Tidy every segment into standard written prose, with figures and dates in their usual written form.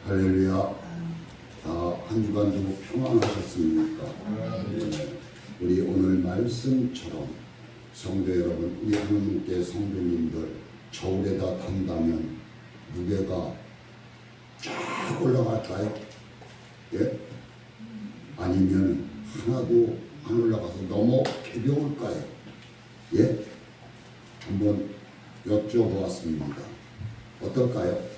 할렐루야. 한 주간도 평안하셨습니까? 네. 우리 오늘 말씀처럼 성도 여러분, 우리 하나님께 성도님들 저울에다 단다면 무게가 쫙 올라갈까요? 예? 아니면 하나도 안 올라가서 너무 가벼울까요? 예? 한번 여쭤보았습니다. 어떨까요?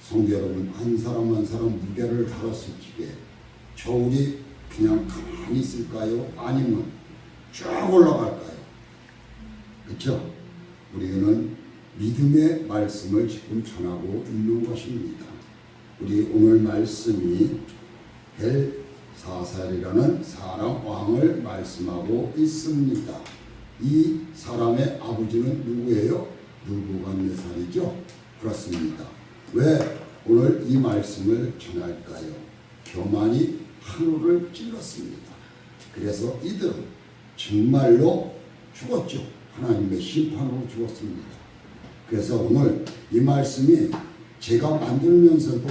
성도 여러분, 한 사람 한 사람 무게를 달았을 적에 저울이 그냥 가만히 있을까요? 아니면 쫙 올라갈까요? 그렇죠? 우리는 믿음의 말씀을 지금 전하고 있는 것입니다. 우리 오늘 말씀이 벨사살이라는 사람 왕을 말씀하고 있습니다. 이 사람의 아버지는 누구예요? 느부갓네살이죠. 그렇습니다. 왜 오늘 이 말씀을 전할까요? 교만이 하늘을 찔렀습니다. 그래서 이들은 정말로 죽었죠. 하나님의 심판으로 죽었습니다. 그래서 오늘 이 말씀이 제가 만들면서도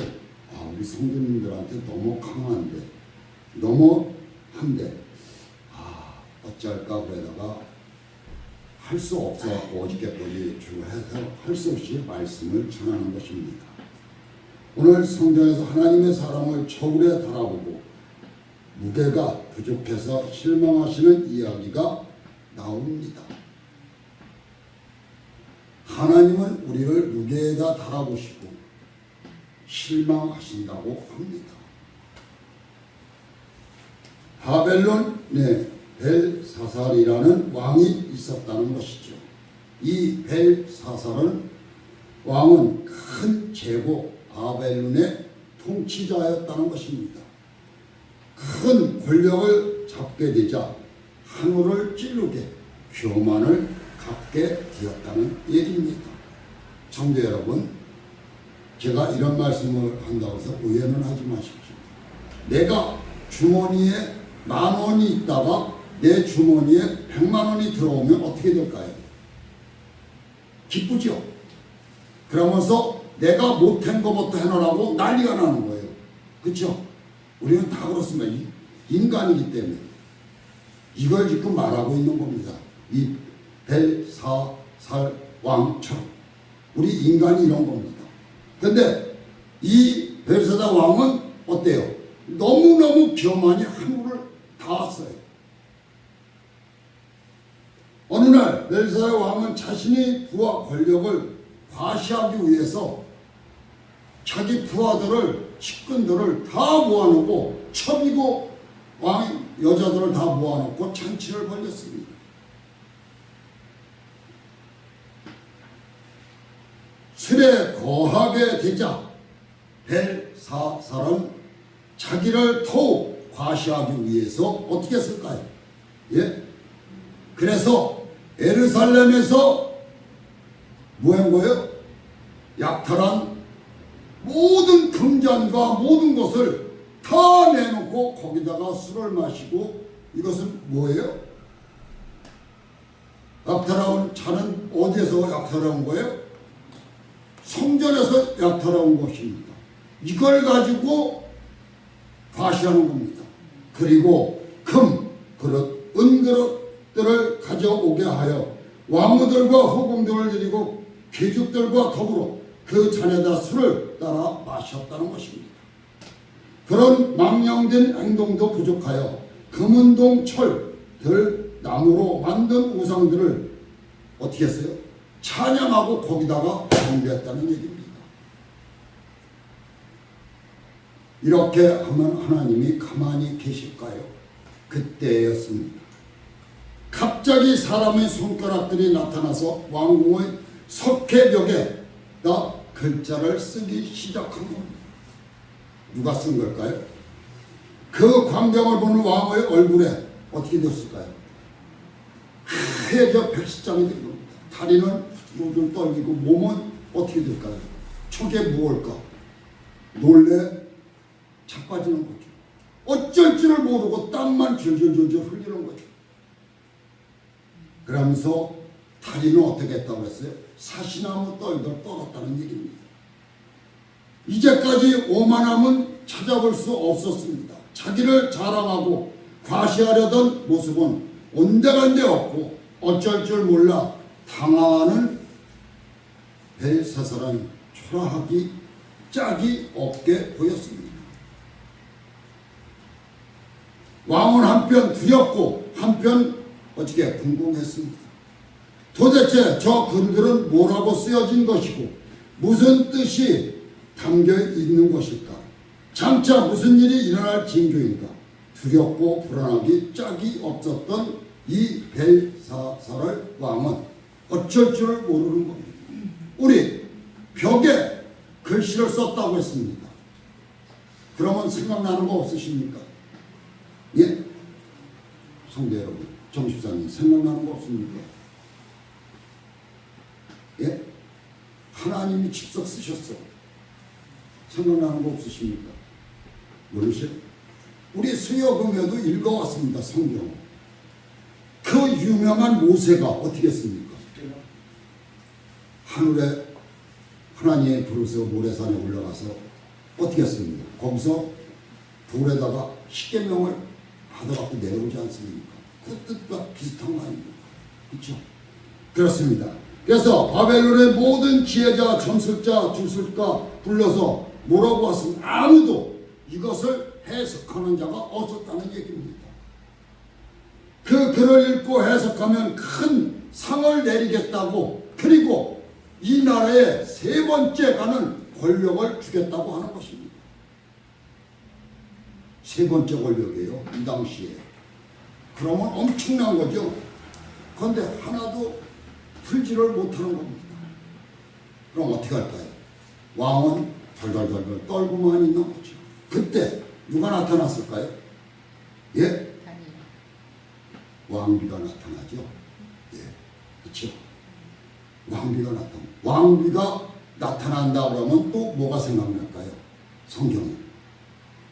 우리 성도님들한테 너무 강한데 너무 한데 어쩔까 그러다가 할 수 없어갖고 어저께까지 주해서 할 수 없이 말씀을 전하는 것입니다. 오늘 성경에서 하나님의 사람을 저울에 달아보고 무게가 부족해서 실망하시는 이야기가 나옵니다. 하나님은 우리를 무게에다 달아보시고 실망하신다고 합니다. 바벨론 벨사살이라는 왕이 있었다는 것이죠. 이 벨사살은 왕은 큰 제국 바벨론의 통치자였다는 것입니다. 큰 권력을 잡게 되자 하늘을 찌르게 교만을 갖게 되었다는 얘기입니다. 성도 여러분, 제가 이런 말씀을 한다고 해서 오해는 하지 마십시오. 내가 주머니에 10,000원이 있다가 내 주머니에 100,000원이 들어오면 어떻게 될까요? 기쁘죠? 그러면서 내가 못한 것부터 해놓으라고 난리가 나는 거예요. 그렇죠? 우리는 다 그렇습니다. 인간이기 때문에 이걸 지금 말하고 있는 겁니다. 이 벨사살 왕처럼 우리 인간이 이런 겁니다. 근데 이 벨사살 왕은 어때요? 너무너무 교만이 하늘을 닿았어요. 어느 날 벨사살 왕은 자신의 부하 권력을 과시하기 위해서 자기 부하들을 측근들을 다 모아놓고 첩이고 왕 여자들을 다 모아놓고 잔치를 벌였습니다. 술에 거하게 되자 벨사살은 자기를 더욱 과시하기 위해서 어떻게 했을까요? 예? 그래서 예루살렘에서 뭐 한 거예요? 약탈한 모든 금잔과 모든 것을 다 내놓고 거기다가 술을 마시고, 이것은 뭐예요? 약탈한 차는 어디에서 약탈한 거예요? 성전에서 약탈한 것입니다. 이걸 가지고 과시하는 겁니다. 그리고 금 그릇, 은 그릇들을 가져오게 하여 왕후들과 후궁들을 데리고 귀족들과 더불어 그 잔에다 술을 따라 마셨다는 것입니다. 그런 망령된 행동도 부족하여 금은동 철들 나무로 만든 우상들을 어떻게 했어요? 찬양하고 거기다가 숭배했다는 얘기입니다. 이렇게 하면 하나님이 가만히 계실까요? 그때였습니다. 갑자기 사람의 손가락들이 나타나서 왕궁의 석회벽에다 글자를 쓰기 시작한 겁니다. 누가 쓴 걸까요? 그 광경을 보는 왕의 얼굴에 어떻게 됐을까요? 하얘져 백시장이 된 겁니다. 다리는 모두 떨리고 몸은 어떻게 될까요? 저게 무엇일까? 놀래 자빠지는 거죠. 어쩔 줄을 모르고 땀만 줄줄줄줄 흘리는 거죠. 그러면서 다리는 어떻게 했다고 했어요? 사시나무 떨듯 떨었다는 얘기입니다. 이제까지 오만함은 찾아볼 수 없었습니다. 자기를 자랑하고 과시하려던 모습은 온데간데 없고 어쩔 줄 몰라 당황하는 벨사살은 초라하기 짝이 없게 보였습니다. 왕은 한편 두렵고 한편 어떻게 궁금했습니다. 도대체 저 글들은 뭐라고 쓰여진 것이고 무슨 뜻이 담겨 있는 것일까? 장차 무슨 일이 일어날 징조인가? 두렵고 불안하기 짝이 없었던 이 벨사살 왕은 어쩔 줄 모르는 겁니다. 우리 벽에 글씨를 썼다고 했습니다. 그러면 생각나는 거 없으십니까? 예? 성도 여러분, 정십사님 생각나는 거 없습니까? 예? 하나님이 직접 쓰셨어. 생각나는 거 없으십니까? 모르세요? 우리 수요금에도 읽어왔습니다. 성경. 그 유명한 모세가 어떻게 했습니까? 하늘에 하나님의 부르서 모래산에 올라가서 어떻게 했습니까? 거기서 돌에다가 십계명을 받아갖고 내려오지 않습니까? 그 뜻과 비슷한 거 아닙니까? 그렇죠? 그렇습니다. 그래서 바벨론의 모든 지혜자, 점술자, 주술가 불러서 뭐라고 왔으면 아무도 이것을 해석하는 자가 없었다는 얘기입니다. 그 글을 읽고 해석하면 큰 상을 내리겠다고, 그리고 이 나라에 세 번째 가는 권력을 주겠다고 하는 것입니다. 세 번째 권력이에요. 이 당시에. 그러면 엄청난 거죠. 그런데 하나도 풀지를 못하는 겁니다. 그럼 어떻게 할까요? 왕은 덜덜덜덜 떨고만 있는 거죠. 그때 누가 나타났을까요? 예? 왕비가 나타나죠. 예, 그렇죠. 왕비가 나타난다 그러면 또 뭐가 생각날까요? 성경에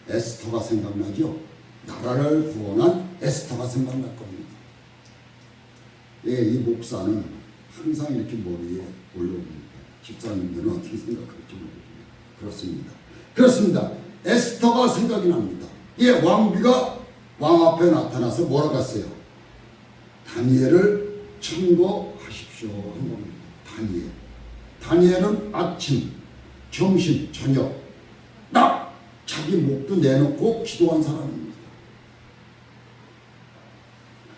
에스더가 생각나죠. 나라를 구원한 에스더가 생각날 겁니다. 예, 이 목사는 항상 이렇게 머리에 올라옵니다. 집사님들은 어떻게 생각할지 모르겠습니다. 그렇습니다. 에스더가 생각이 납니다. 예, 왕비가 왕 앞에 나타나서 뭐라고 했어요? 다니엘을 청거하십시오 한 겁니다. 다니엘은 아침, 점심, 저녁 딱 자기 목도 내놓고 기도한 사람입니다.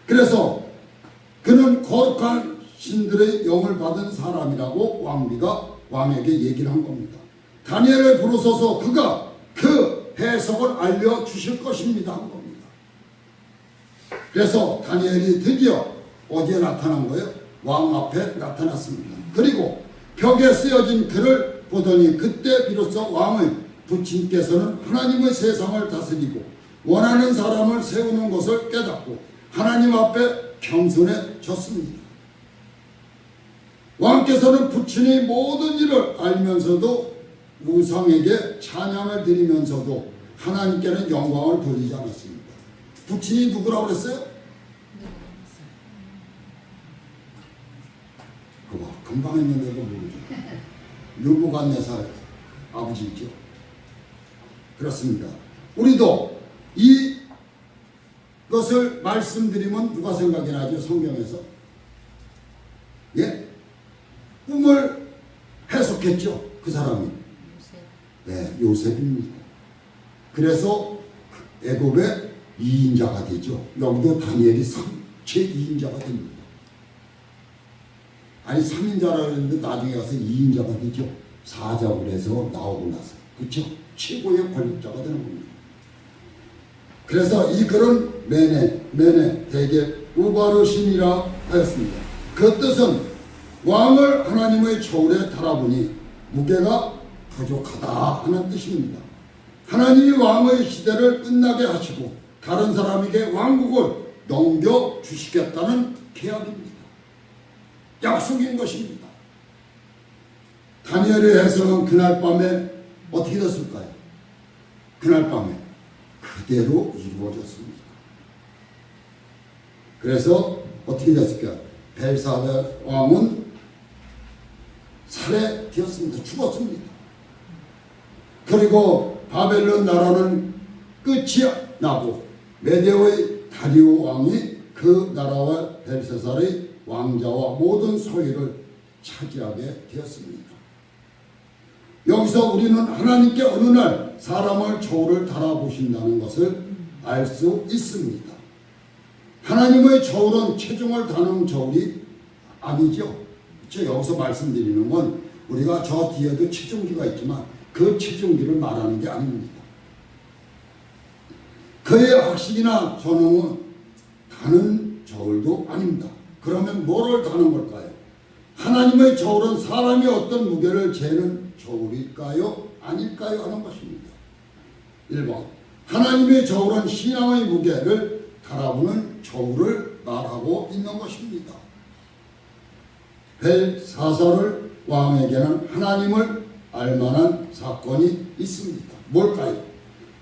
그래서 그는 거룩한 신들의 영을 받은 사람이라고 왕비가 왕에게 얘기를 한 겁니다. 다니엘을 부르소서 그가 그 해석을 알려주실 것입니다 한 겁니다. 그래서 다니엘이 드디어 어디에 나타난 거예요? 왕 앞에 나타났습니다. 그리고 벽에 쓰여진 글을 보더니 그때 비로소 왕의 부친께서는 하나님의 세상을 다스리고 원하는 사람을 세우는 것을 깨닫고 하나님 앞에 겸손해졌습니다. 왕께서는 부친의 모든 일을 알면서도 우상에게 찬양을 드리면서도 하나님께는 영광을 돌리지 않았습니다. 부친이 누구라고 그랬어요? 그거 금방 했는데도 모르죠. 느부갓네살 아버지죠. 그렇습니다. 우리도 이것을 말씀드리면 누가 생각이 나죠? 성경에서 예? 꿈을 해석했죠. 그 사람이 네, 요셉입니다. 그래서 애굽의 2인자가 되죠. 여기도 다니엘이 제2인자가 됩니다. 아니 3인자라 그랬는데 나중에 가서 2인자가 되죠. 사자굴 해서 나오고 나서. 그렇죠? 최고의 권력자가 되는 겁니다. 그래서 이 글은 메네 대개 우바르신이라 하였습니다. 그 뜻은 왕을 하나님의 저울에 달아보니 무게가 부족하다 하는 뜻입니다. 하나님이 왕의 시대를 끝나게 하시고 다른 사람에게 왕국을 넘겨주시겠다는 계약입니다. 약속인 것입니다. 다니엘의 해석은 그날 밤에 어떻게 됐을까요? 그날 밤에 그대로 이루어졌습니다. 그래서 어떻게 됐을까요? 벨사살 왕은 살해되었습니다. 죽었습니다. 그리고 바벨론 나라는 끝이 나고 메대의 다리오 왕이 그 나라와 벨사살의 왕자와 모든 소유를 차지하게 되었습니다. 여기서 우리는 하나님께 어느 날 사람을 저울을 달아보신다는 것을 알 수 있습니다. 하나님의 저울은 체중을 다는 저울이 아니죠. 그렇죠? 여기서 말씀드리는 건 우리가 저 뒤에도 체중기가 있지만 그 체중기를 말하는 게 아닙니다. 그의 학식이나 전응은 다는 저울도 아닙니다. 그러면 뭐를 다는 걸까요? 하나님의 저울은 사람이 어떤 무게를 재는 저울일까요? 아닐까요? 하는 것입니다. 1번 하나님의 저울은 신앙의 무게를 달아보는 저울을 말하고 있는 것입니다. 벨사살을 왕에게는 하나님을 알만한 사건이 있습니다. 뭘까요?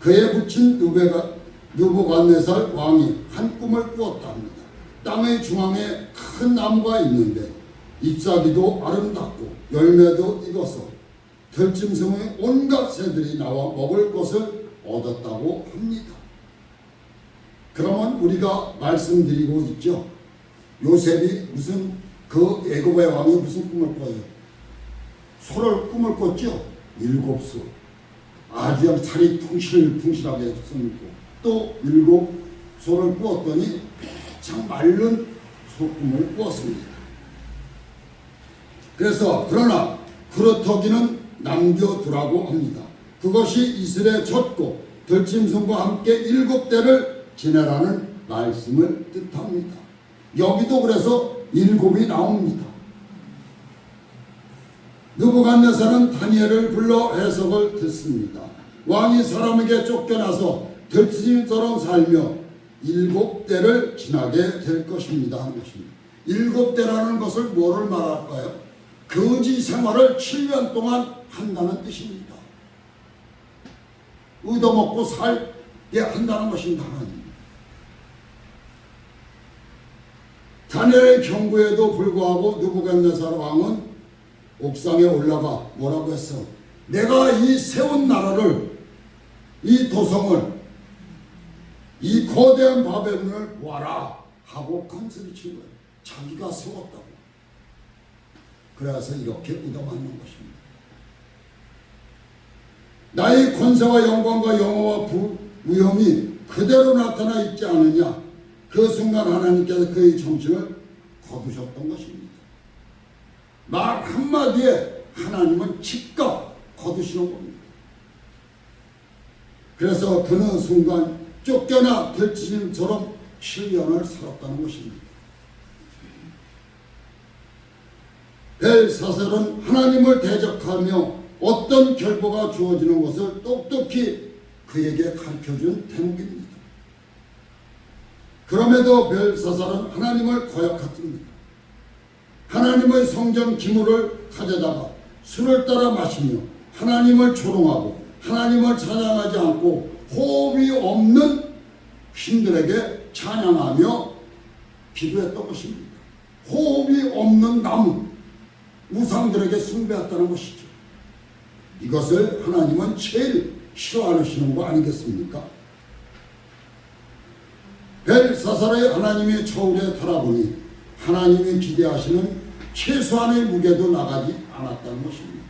그의 부친 느부갓네살 왕이 한 꿈을 꾸었다 합니다. 땅의 중앙에 큰 나무가 있는데 잎사귀도 아름답고 열매도 익어서 들짐승의 온갖 새들이 나와 먹을 것을 얻었다고 합니다. 그러면 우리가 말씀드리고 있죠. 요셉이 무슨 그 애굽의 왕이 무슨 꿈을 꿔요? 소를 꿈을 꿨죠. 7소. 아주 살이 퉁실퉁실하게 생겼고 또 7소를 꾸었더니 참 마른 소꿈을 꾸었습니다. 그래서 그러나 그렇다기는 남겨두라고 합니다. 그것이 이슬에 젖고 들짐승과 함께 7대를 지내라는 말씀을 뜻합니다. 여기도 그래서 7이 나옵니다. 느부갓네살은 다니엘을 불러 해석을 듣습니다. 왕이 사람에게 쫓겨나서 들짐승처럼 살며 7대를 지나게 될 것입니다 하는 것입니다. 7대라는 것을 뭐를 말할까요? 거지 생활을 7년 동안 한다는 뜻입니다. 얻어먹고 살게 한다는 것입니다. 하나님. 다니엘의 경고에도 불구하고 느부갓네살 왕은 옥상에 올라가 뭐라고 했어? 내가 이 세운 나라를, 이 도성을, 이 거대한 바벨론을 보아라 하고 간수를 친 거예요. 자기가 세웠다고. 그래서 이렇게 얻어맞는 것입니다. 나의 권세와 영광과 영어와 위엄이 그대로 나타나 있지 않느냐. 그 순간 하나님께서 그의 정신을 거두셨던 것입니다. 말 한마디에 하나님은 즉각 거두시는 겁니다. 그래서 그는 순간 쫓겨나 들짐승처럼 7년을 살았다는 것입니다. 벨사살은 하나님을 대적하며 어떤 결과가 주어지는 것을 똑똑히 그에게 가르쳐준 대목입니다. 그럼에도 벨사살은 하나님을 거역했습니다. 하나님의 성전 기물을 가져다가 술을 따라 마시며 하나님을 조롱하고 하나님을 찬양하지 않고 호흡이 없는 신들에게 찬양하며 기도했던 것입니다. 호흡이 없는 나무, 우상들에게 숭배했다는 것이죠. 이것을 하나님은 제일 싫어하시는 거 아니겠습니까? 벨사살의 하나님의 저울에 달아보니 하나님이 기대하시는 최소한의 무게도 나가지 않았다는 것입니다.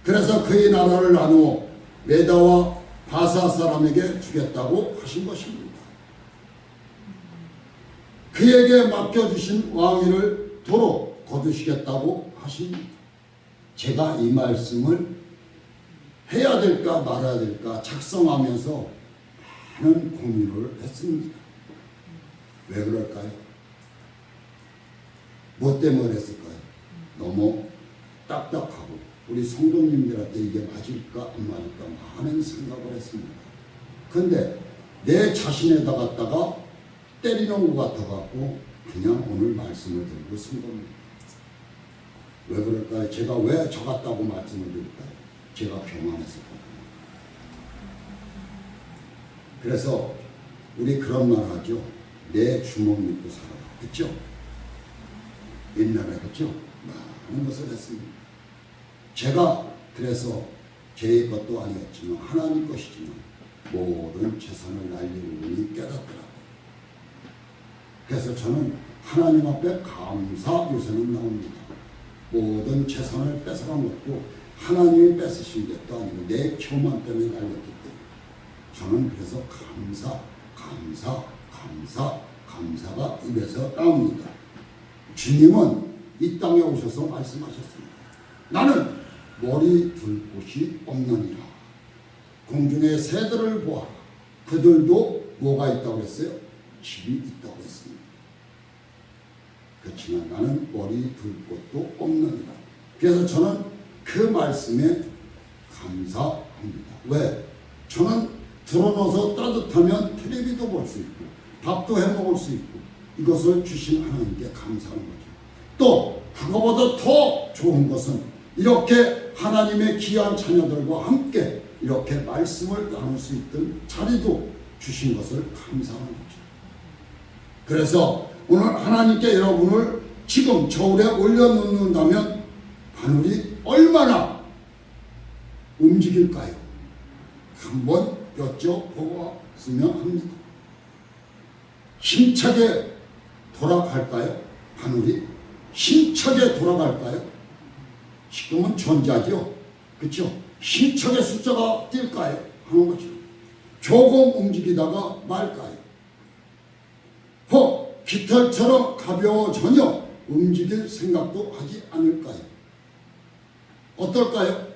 그래서 그의 나라를 나누어 메다와 바사 사람에게 주겠다고 하신 것입니다. 그에게 맡겨주신 왕위를 도로 거두시겠다고 하십니다. 제가 이 말씀을 해야 될까 말아야 될까 작성하면서 많은 고민을 했습니다. 왜 그럴까요? 뭐 때문에 했을까요? 너무 딱딱하고 우리 성도님들한테 이게 맞을까 안 맞을까 많은 생각을 했습니다. 근데 내 자신에다 갖다가 때리는 것 같아갖고 그냥 오늘 말씀을 들고 쓴 겁니다. 왜 그럴까요? 제가 왜 저 같다고 말씀을 드릴까요? 제가 교만했었거든요. 그래서 우리 그런 말 하죠. 내 주먹 믿고 살아라. 그렇죠? 옛날에 그렇죠? 많은 것을 했습니다. 제가 그래서 제 것도 아니었지만 하나님 것이지만 모든 재산을 날리는 깨닫더라고요. 그래서 저는 하나님 앞에 감사 요새는 나옵니다. 모든 재산을 뺏어간 것도 하나님이 뺏으신 것도 아니고 내 교만 때문에 날렸기 때문에 저는 그래서 감사가 입에서 나옵니다. 주님은 이 땅에 오셔서 말씀하셨습니다. 나는 머리 둘 곳이 없느니라. 공중의 새들을 보아라. 그들도 뭐가 있다고 했어요? 집이 있다고 했습니다. 그렇지만 나는 머리 둘 곳도 없느니라. 그래서 저는 그 말씀에 감사합니다. 왜? 저는 들어놓아서 따뜻하면 텔레비도 볼 수 있고 밥도 해 먹을 수 있고 이것을 주신 하나님께 감사하는 거죠. 또 그거보다 더 좋은 것은 이렇게 하나님의 귀한 자녀들과 함께 이렇게 말씀을 나눌 수 있던 자리도 주신 것을 감사하는 거죠. 그래서 오늘 하나님께 여러분을 지금 저울에 올려놓는다면 바늘이 얼마나 움직일까요? 한번 여쭤보았으면 합니다. 힘차게 돌아갈까요? 바늘이 힘차게 돌아갈까요? 지금은 전자죠. 그렇죠? 힘차게 숫자가 뛸까요? 하는 거죠. 조금 움직이다가 말까요? 혹 깃털처럼 가벼워 전혀 움직일 생각도 하지 않을까요? 어떨까요?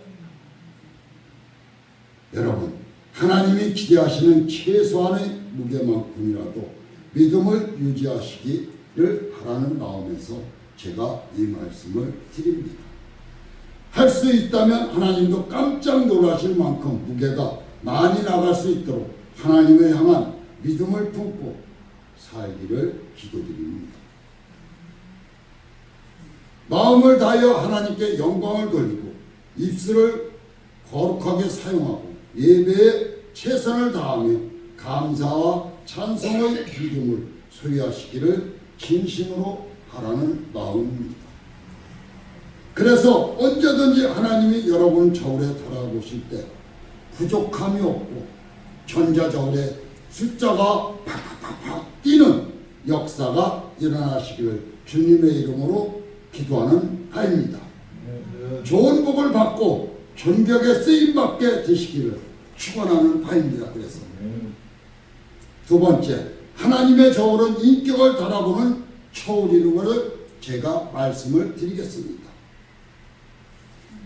여러분, 하나님이 기대하시는 최소한의 무게만큼이라도 믿음을 유지하시기를 바라는 마음에서 제가 이 말씀을 드립니다. 할 수 있다면 하나님도 깜짝 놀라실 만큼 무게가 많이 나갈 수 있도록 하나님을 향한 믿음을 품고 살기를 기도드립니다. 마음을 다하여 하나님께 영광을 돌리고 입술을 거룩하게 사용하고 예배에 최선을 다하며 감사와 찬송의 기쁨을 소유하시기를 진심으로 바라는 마음입니다. 그래서 언제든지 하나님이 여러분 저울에 돌아보실 때 부족함이 없고 전자저울에 숫자가 팍팍팍 뛰는 역사가 일어나시기를 주님의 이름으로 기도하는 바입니다. 좋은 복을 받고 존경에 쓰임받게 되시기를 축원하는 바입니다. 그래서 두 번째, 하나님의 저울은 인격을 달아보는 초울이는 것을 제가 말씀을 드리겠습니다.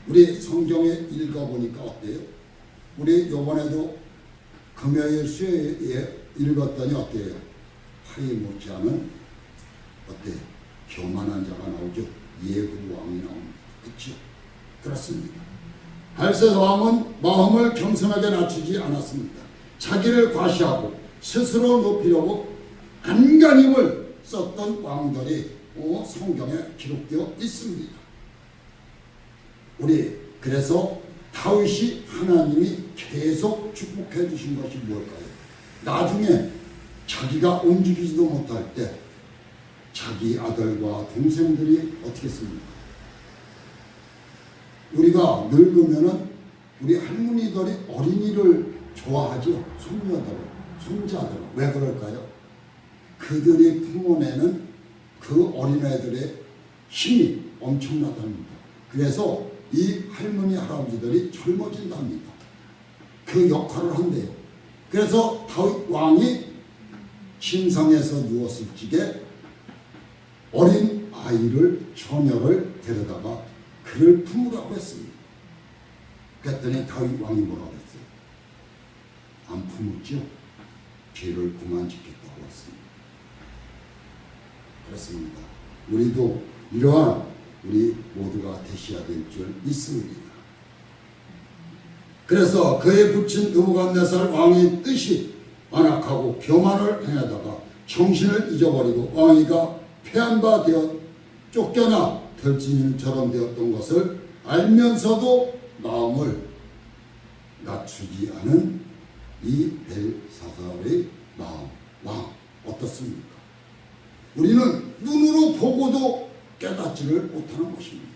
우리 성경에 읽어보니까 어때요? 우리 이번에도 금요일 수요일에 읽었더니 어때요? 팔이 못지않은 어때요? 교만한 자가 나오죠. 예후왕이 나옵니다. 그렇죠? 그렇습니다. 발셋 왕은 마음을 겸손하게 낮추지 않았습니다. 자기를 과시하고 스스로 높이려고 안간힘을 썼던 왕들이 성경에 기록되어 있습니다. 우리 그래서 다윗이 하나님이 계속 축복해 주신 것이 무엇일까요? 나중에 자기가 움직이지도 못할 때 자기 아들과 동생들이 어떻게 했습니까? 우리가 늙으면은 우리 할머니들이 어린이를 좋아하죠. 손자들. 왜 그럴까요? 그들이 품어내는 그 어린애들의 힘이 엄청나답니다. 그래서 이 할머니 할아버지들이 젊어진답니다. 그 역할을 한대요. 그래서 다윗 왕이 침상에서 누웠을 적에 어린 아이를 처녀를 데려다가 그를 품으라고 했습니다. 그랬더니 다윗 왕이 뭐라고 했어요? 안 품었죠? 죄를 그만 짓겠다고 했습니다. 그렇습니다. 우리도 이러한 우리 모두가 되셔야 될 줄 믿습니다. 그래서 그의 붙인 느부갓네살 왕의 뜻이 완악하고 교만을 행하다가 정신을 잊어버리고 왕위가 패한 바 되어 쫓겨나 덜진일처럼 되었던 것을 알면서도 마음을 낮추지 않은 이 벨사살의 마음, 왕 어떻습니까? 우리는 눈으로 보고도 깨닫지를 못하는 것입니다.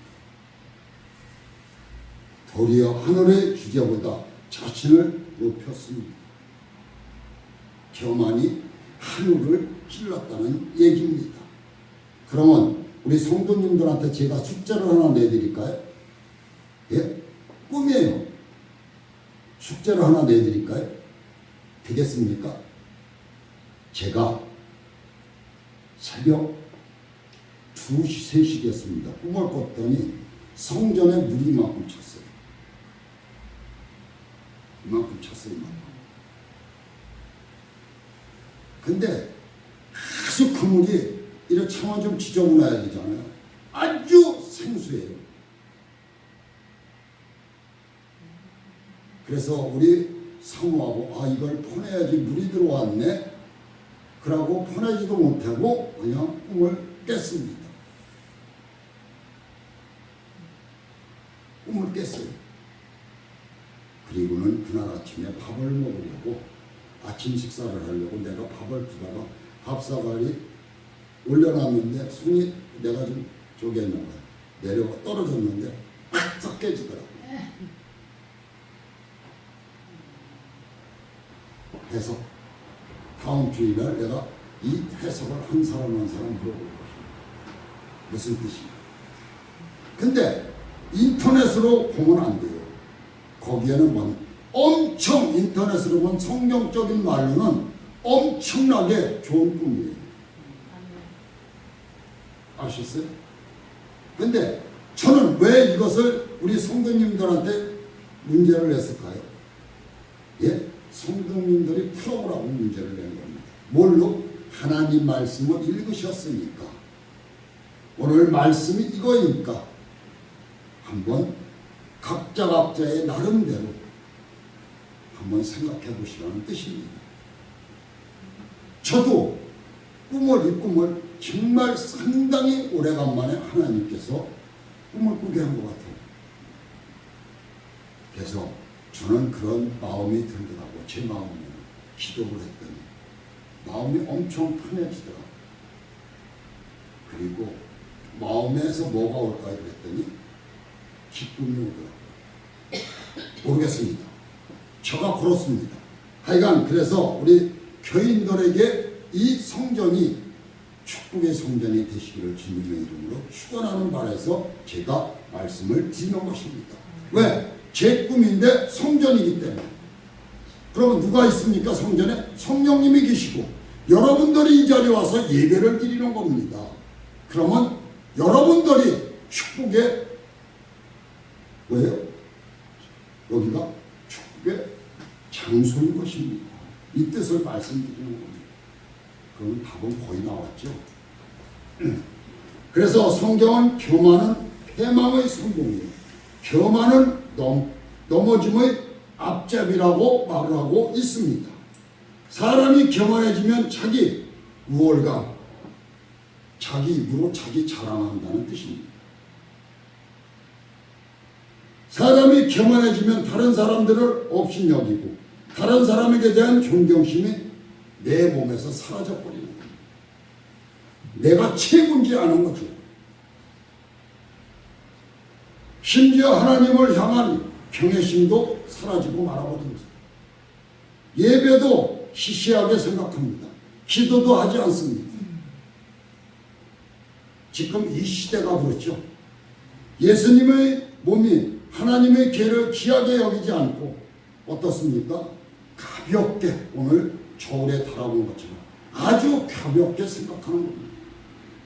도리어 하늘의 주제보다 자신을 높였습니다. 교만이 하늘을 찔렀다는 얘기입니다. 그러면 우리 성도님들한테 제가 숙제를 하나 내드릴까요? 예? 꿈이에요. 숙제를 하나 내드릴까요? 되겠습니까? 제가 새벽 2시, 3시 됐습니다. 꿈을 꿨더니 성전에 물이 이만큼 찼어요. 이만큼 찼어요. 이만큼. 근데 아주 그 물이 이렇게 차면 좀 지저분해야 되잖아요. 아주 생수예요. 그래서 우리 사모하고 이걸 퍼내야지 물이 들어왔네. 그러고 퍼내지도 못하고 그냥 꿈을 깼습니다. 꿈을 깼어요. 그리고는 그날 아침에 밥을 먹으려고 아침 식사를 하려고 내가 밥을 두다가 밥사발이 올려놨는데 손이 내가 좀 저기 했나 봐요. 내려가 떨어졌는데 팍 깨지더라고요. 해석. 다음 주일날 내가 이 해석을 한 사람 한 사람 물어볼 것입니다. 무슨 뜻이냐. 근데 인터넷으로 보면 안 돼요. 거기에는 뭐 엄청 인터넷으로 보면 성경적인 말로는 엄청나게 좋은 꿈이에요. 아셨어요? 근데 저는 왜 이것을 우리 성도님들한테 문제를 냈을까요? 예? 성도님들이 풀어보라고 문제를 낸 겁니다. 뭘로? 하나님 말씀을 읽으셨으니까. 오늘 말씀이 이거니까 한번 각자의 나름대로 한번 생각해 보시라는 뜻입니다. 저도 이 꿈을 정말 상당히 오래간만에 하나님께서 꿈을 꾸게 한 것 같아요. 그래서 저는 그런 마음이 들더라고요. 제 마음에 기도를 했더니 마음이 엄청 편해지더라고요. 그리고 마음에서 뭐가 올까요? 그랬더니 기쁨이 오더라고요. 모르겠습니다. 저가 그렇습니다. 하여간 그래서 우리 교인들에게 이 성전이 축복의 성전이 되시기를 주님의 이름으로 축원하는 바에서 제가 말씀을 드리는 것입니다. 왜? 제 꿈인데 성전이기 때문에. 그러면 누가 있습니까? 성전에? 성령님이 계시고 여러분들이 이 자리에 와서 예배를 드리는 겁니다. 그러면 여러분들이 축복의 뭐예요? 여기가 축복의 장소인 것입니다. 이 뜻을 말씀드리는 겁니다. 그럼 답은 거의 나왔죠. 그래서 성경은 교만은 패망의 성공이에요. 교만은 넘어짐의 앞잡이라고 말을 하고 있습니다. 사람이 교만해지면 자기 우월감, 자기 입으로 자기 자랑한다는 뜻입니다. 사람이 교만해지면 다른 사람들을 업신여기고 다른 사람에게 대한 존경심이 내 몸에서 사라져버리는 겁니다. 내가 최고인지 아는 거죠. 심지어 하나님을 향한 경외심도 사라지고 말아버립니다. 예배도 시시하게 생각합니다. 기도도 하지 않습니다. 지금 이 시대가 그렇죠. 예수님의 몸이 하나님의 죄를 귀하게 여기지 않고 어떻습니까? 가볍게 오늘 저울에 달아본 것처럼 아주 가볍게 생각하는 겁니다.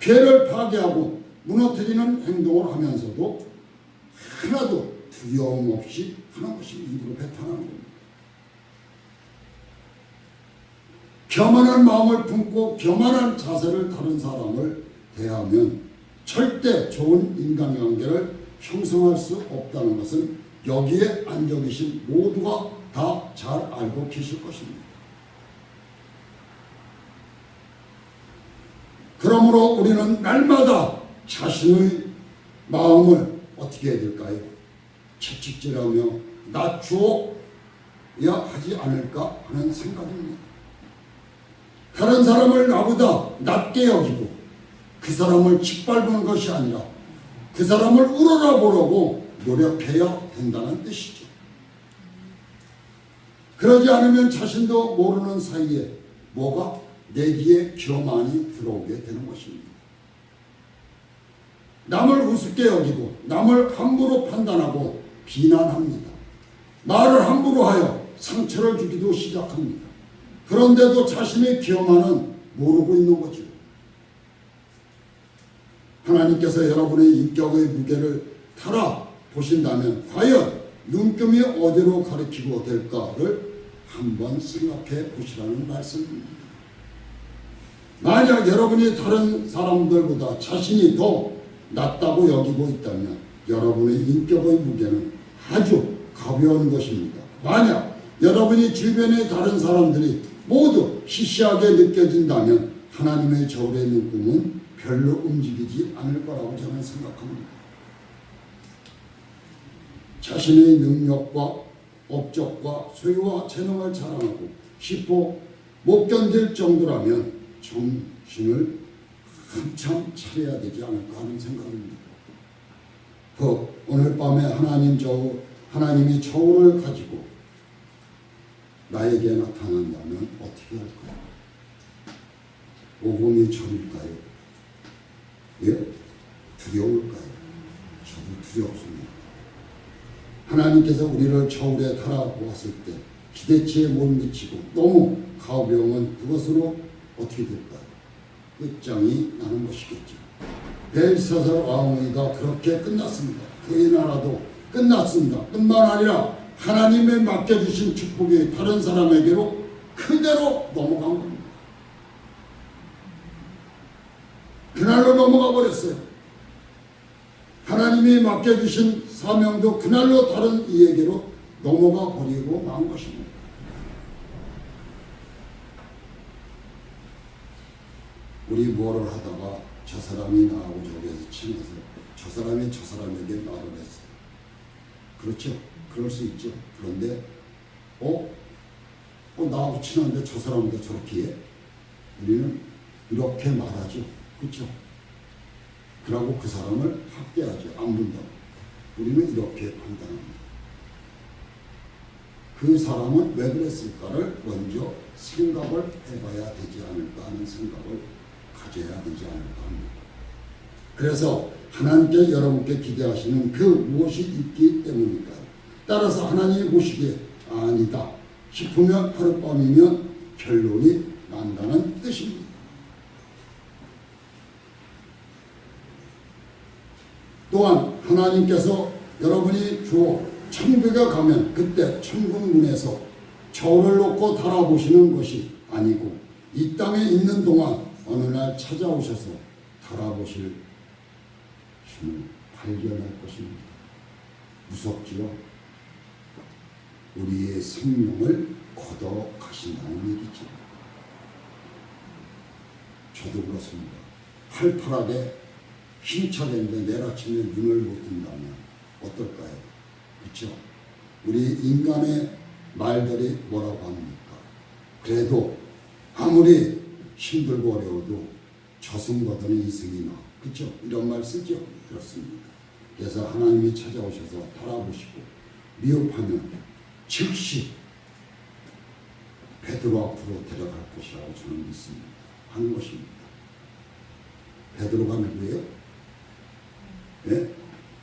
죄를 파괴하고 무너뜨리는 행동을 하면서도 하나도 두려움 없이 하는 것이 입으로 배탄하는 겁니다. 교만한 마음을 품고 교만한 자세를 다른 사람을 대하면 절대 좋은 인간관계를 형성할 수 없다는 것은 여기에 앉아 계신 모두가 다 잘 알고 계실 것입니다. 그러므로 우리는 날마다 자신의 마음을 어떻게 해야 될까요? 채찍질하며 낮추어야 하지 않을까 하는 생각입니다. 다른 사람을 나보다 낮게 여기고 그 사람을 짓밟는 것이 아니라 그 사람을 우러러보려고 노력해야 된다는 뜻이죠. 그러지 않으면 자신도 모르는 사이에 뭐가 내기에 교만이 들어오게 되는 것입니다. 남을 우습게 여기고 남을 함부로 판단하고 비난합니다. 말을 함부로 하여 상처를 주기도 시작합니다. 그런데도 자신의 교만은 모르고 있는 거죠. 하나님께서 여러분의 인격의 무게를 달아 보신다면 과연 눈금이 어디로 가리키고 될까를 한번 생각해 보시라는 말씀입니다. 만약 여러분이 다른 사람들보다 자신이 더 낫다고 여기고 있다면 여러분의 인격의 무게는 아주 가벼운 것입니다. 만약 여러분이 주변의 다른 사람들이 모두 시시하게 느껴진다면 하나님의 저울의 눈금은 별로 움직이지 않을 거라고 저는 생각합니다. 자신의 능력과 업적과 소유와 재능을 자랑하고 싶어 못 견딜 정도라면 정신을 한참 차려야 되지 않을까 하는 생각입니다. 오늘 밤에 하나님이 저울을 가지고 나에게 나타난다면 어떻게 할까요? 오금이 저릴까요? 예? 두려울까요? 저도 두렵습니다. 하나님께서 우리를 저울에 달아보았을 때 기대치에 못 미치고 너무 가벼우면 그것으로 어떻게 될까요? 끝장이 나는 것이겠죠. 벨사살 왕위가 그렇게 끝났습니다. 그의 나라도 끝났습니다. 뿐만 아니라 하나님의 맡겨주신 축복이 다른 사람에게로 그대로 넘어간 겁니다. 그날로 넘어가 버렸어요. 하나님이 맡겨주신 사명도 그날로 다른 이에게로 넘어가 버리고 만 것입니다. 우리 뭐를 하다가 저 사람이 나하고 저기에서 친해서 저 사람이 저 사람에게 말을 했어요. 그렇죠? 그럴 수 있죠. 그런데 나하고 친한데 저 사람도 저렇게 해? 우리는 이렇게 말하죠. 그렇죠? 그러고 그 사람을 학대하죠. 안 본다고. 우리는 이렇게 판단합니다. 그 사람은 왜 그랬을까를 먼저 생각을 해봐야 되지 않을까 하는 생각을 가져야 되지 않을까 합니다. 그래서 하나님께 여러분께 기대하시는 그 무엇이 있기 때문일까요? 따라서 하나님이 보시기에 아니다 싶으면 하룻밤이면 결론이 난다는 뜻입니다. 또한 하나님께서 여러분이 주어 천국에 가면 그때 천국 문에서 저울을 놓고 달아보시는 것이 아니고 이 땅에 있는 동안 어느 날 찾아오셔서 달아보실 힘을 발견할 것입니다. 무섭지요? 우리의 생명을 걷어 가신다는 얘기죠. 저도 그렇습니다. 팔팔하게 힘차겠는데 내일 아침에 눈을 못 뜬다면 어떨까요? 그렇죠? 우리 인간의 말들이 뭐라고 합니까? 그래도 아무리 힘들고 어려워도 저승거드는 이승이나 그렇죠? 이런 말 쓰죠? 그렇습니다. 그래서 하나님이 찾아오셔서 달아보시고 미흡하면 즉시 베드로 앞으로 데려갈 것이라고 저는 믿습니다. 하는 것입니다. 베드로가 누구예요? 네?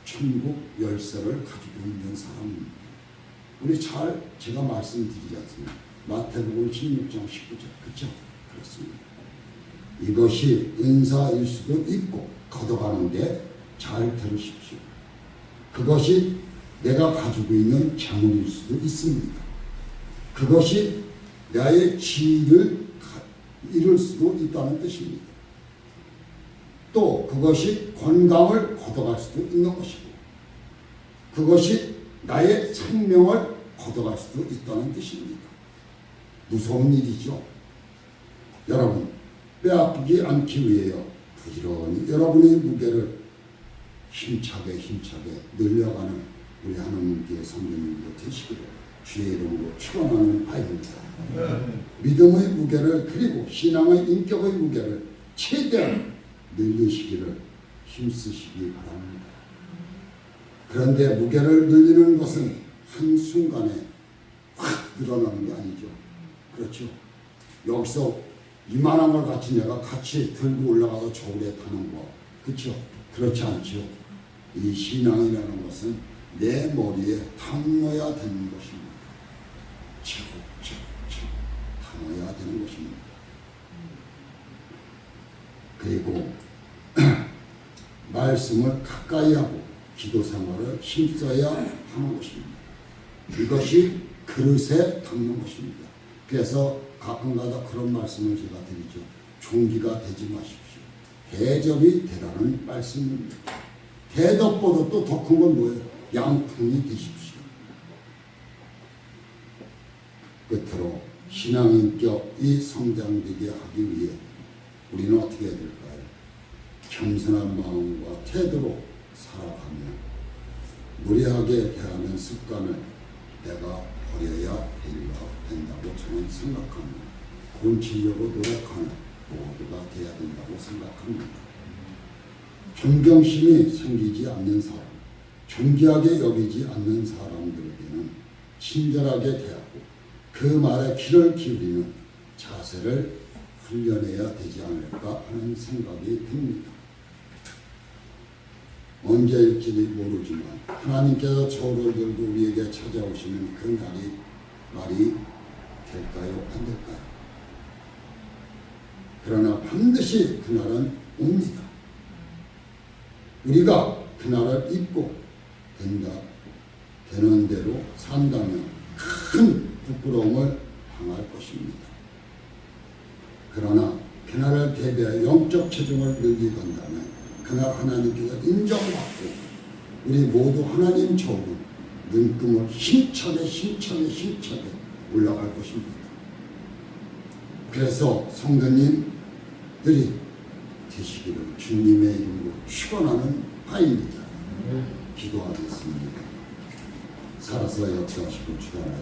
천국 열쇠를 가지고 있는 사람입니다. 우리 제가 말씀드리지 않습니까? 마태복음 16장 19절 그렇죠? 그렇습니다. 이것이 은사일 수도 있고 걷어가는데 잘 들으십시오. 그것이 내가 가지고 있는 재물일 수도 있습니다. 그것이 나의 지위를 이룰 수도 있다는 뜻입니다. 또 그것이 건강을 걷어갈 수도 있는 것이고 그것이 나의 생명을 걷어갈 수도 있다는 뜻입니다. 무서운 일이죠. 여러분 빼앗기지 않기 위하여 부지런히 여러분의 무게를 힘차게 늘려가는 우리 하나님께 성도님도 되시기를 주의 이름으로 축원하는 바입니다. 믿음의 무게를 그리고 신앙의 인격의 무게를 최대한 늘리시기를 힘쓰시기 바랍니다. 그런데 무게를 늘리는 것은 한순간에 확 늘어나는 게 아니죠. 그렇죠. 여기서 이만한 걸 같이 내가 같이 들고 올라가서 저울에 타는 거. 그렇죠. 그렇지 않죠. 이 신앙이라는 것은 내 머리에 담아야 되는 것입니다. 차곡차곡 담아야 되는 것입니다. 그리고 말씀을 가까이 하고 기도 생활을 힘써야 하는 것입니다. 이것이 그릇에 담는 것입니다. 그래서 가끔가다 그런 말씀을 제가 드리죠. 종기가 되지 마십시오. 대접이 되라는 말씀입니다. 대접보다 또 더 큰 건 뭐예요? 양품이 되십시오. 끝으로 신앙인격이 성장되게 하기 위해 우리는 어떻게 해야 될까요? 겸손한 마음과 태도로 살아가며 무례하게 대하는 습관을 내가 버려야 된다고 저는 생각합니다. 고치려고 노력하는 모두가 되어야 된다고 생각합니다. 존경심이 생기지 않는 사람, 존귀하게 여기지 않는 사람들에게는 친절하게 대하고 그 말에 귀를 기울이는 자세를 훈련해야 되지 않을까 하는 생각이 듭니다. 언제일지 모르지만 하나님께서 저울을 들고 우리에게 찾아오시는 그 말이 될까요? 안 될까요? 그러나 반드시 그날은 옵니다. 우리가 그날을 잊고 되는 대로 산다면 큰 부끄러움을 당할 것입니다. 그러나 그날을 대비하여 영적 체중을 늘리고 간다면 그날 하나님께서 인정받고 우리 모두 하나님 저울은 눈금을 힘차게 올라갈 것입니다. 그래서 성도님들이 되시기를 주님의 이름으로 축원하는 바입니다. 기도하겠습니다. 살아서 역사하시고 주관하시고